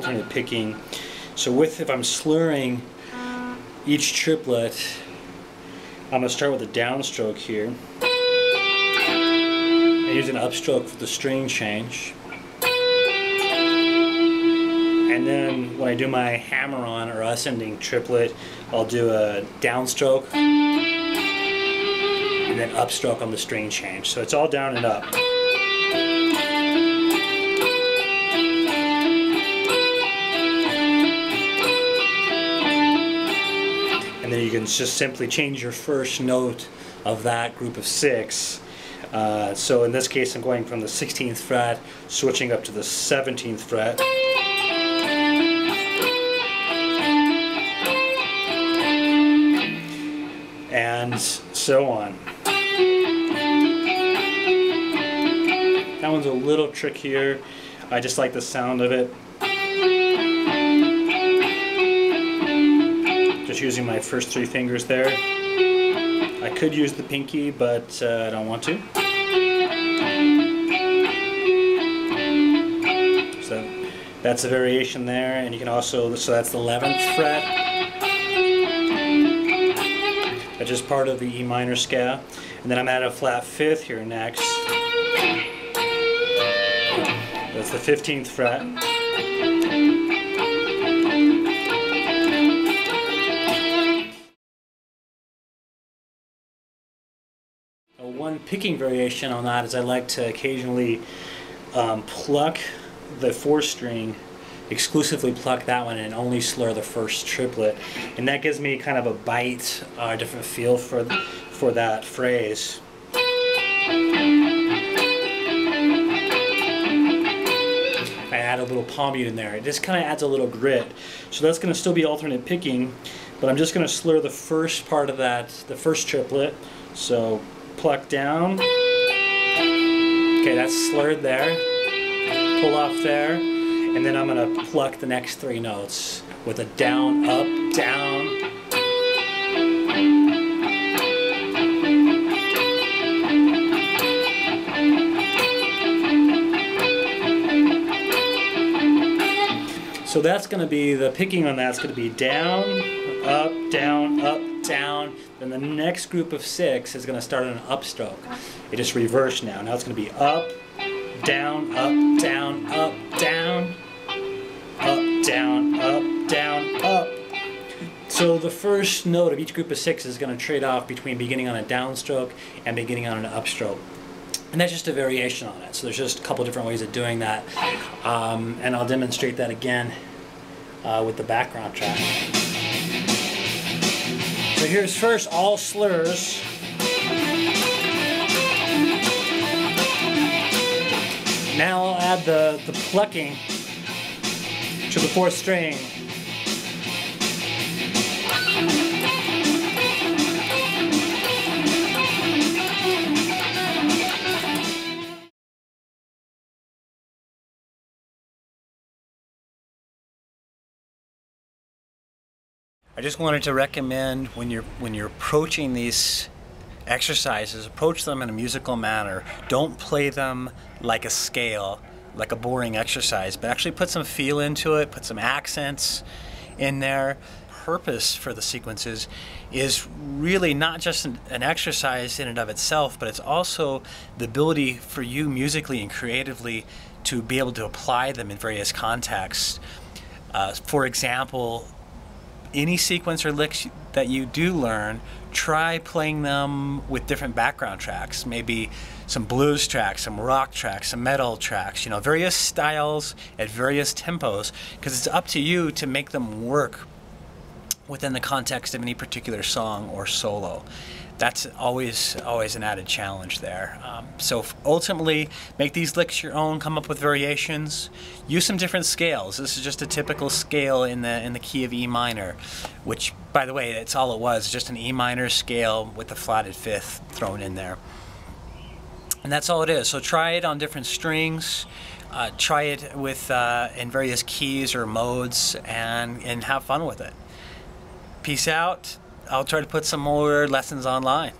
alternate picking. So if I'm slurring each triplet, I'm going to start with a downstroke here and use an upstroke for the string change. And then when I do my hammer-on or ascending triplet, I'll do a downstroke and then upstroke on the string change. So it's all down and up. And then you can just simply change your first note of that group of 6. So in this case I'm going from the 16th fret, switching up to the 17th fret. And so on. That one's a little trickier. I just like the sound of it. Just using my first 3 fingers there. I could use the pinky, but I don't want to. So that's a variation there, and you can also, so that's the 11th fret. That's just part of the E minor scale. And then I'm at a flat 5th here next. That's the 15th fret. One picking variation on that is I like to occasionally pluck the 4th string, exclusively pluck that one and only slur the first triplet, and that gives me kind of a bite, different feel for that phrase. I add a little palm mute in there. It just kind of adds a little grit. So that's going to still be alternate picking, but I'm just going to slur the first part of that, the first triplet. So pluck down. Okay, that's slurred there. Pull off there. And then I'm going to pluck the next 3 notes with a down, up, down. So that's going to be, the picking on that's going to be down, up, down, up, down. Then the next group of 6 is going to start on an upstroke. It just reversed now. Now it's going to be up, down, up, down, up, down, up, down, up, down, up. So the first note of each group of 6 is going to trade off between beginning on a downstroke and beginning on an upstroke. And that's just a variation on it. So there's just a couple different ways of doing that. And I'll demonstrate that again with the background track. So here's first all slurs. Now I'll add the plucking to the 4th string. I just wanted to recommend when you're approaching these exercises, approach them in a musical manner. Don't play them like a scale, like a boring exercise, but actually put some feel into it, put some accents in there. Purpose for the sequences is really not just an exercise in and of itself, but it's also the ability for you musically and creatively to be able to apply them in various contexts. For example, any sequence or licks that you do learn, try playing them with different background tracks, maybe some blues tracks, some rock tracks, some metal tracks, various styles at various tempos, because it's up to you to make them work within the context of any particular song or solo. That's always an added challenge there. So ultimately, make these licks your own, come up with variations, use some different scales. This is just a typical scale in the key of E minor, which, by the way, it's all it was, just an E minor scale with the flatted 5th thrown in there. And that's all it is. So try it on different strings, try it with in various keys or modes, and have fun with it. Peace out. I'll try to put some more lessons online.